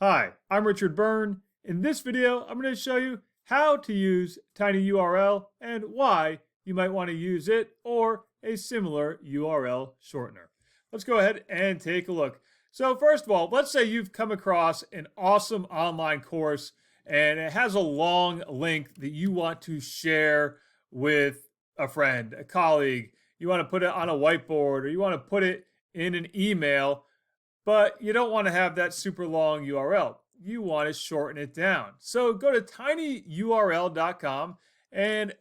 Hi, I'm Richard Byrne. In this video, I'm going to show you how to use TinyURL and why you might want to use it or a similar URL shortener. Let's go ahead and take a look. So first of all, let's say you've come across an awesome online course and it has a long link that you want to share with a friend, a colleague. You want to put it on a whiteboard or you want to put it in an email, but you don't want to have that super long URL. You want to shorten it down. So go to tinyurl.com and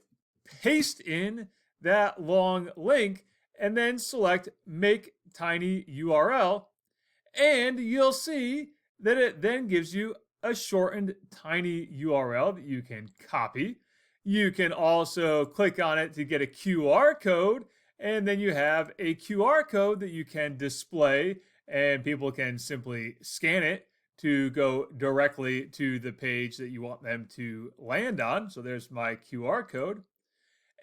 paste in that long link and then select Make Tiny URL. And you'll see that it then gives you a shortened tiny URL that you can copy. You can also click on it to get a QR code, and then you have a QR code that you can display, and people can simply scan it to go directly to the page that you want them to land on. So there's my QR code.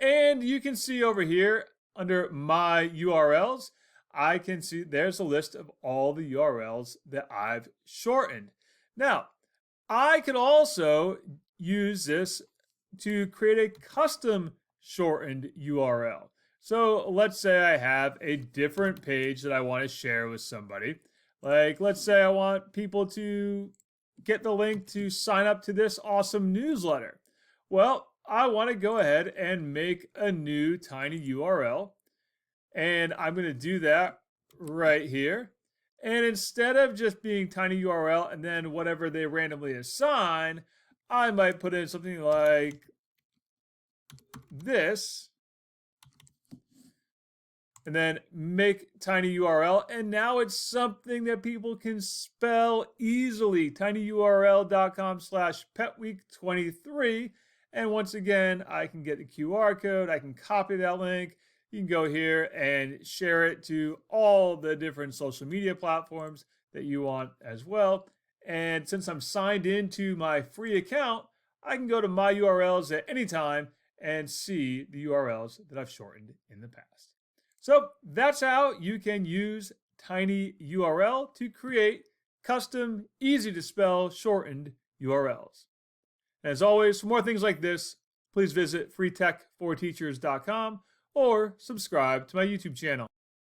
And you can see over here under my URLs, I can see there's a list of all the URLs that I've shortened. Now, I can also use this to create a custom shortened URL. So let's say I have a different page that I want to share with somebody. Like, let's say I want people to get the link to sign up to this awesome newsletter. Well, I want to go ahead and make a new tiny URL. And I'm going to do that right here. And instead of just being tiny URL and then whatever they randomly assign, I might put in something like this. And then make tiny URL. And now it's something that people can spell easily. tinyurl.com/petweek23. And once again, I can get the QR code. I can copy that link. You can go here and share it to all the different social media platforms that you want as well. And since I'm signed into my free account, I can go to my URLs at any time and see the URLs that I've shortened in the past. So that's how you can use TinyURL to create custom, easy to spell, shortened URLs. As always, for more things like this, please visit freetechforteachers.com or subscribe to my YouTube channel.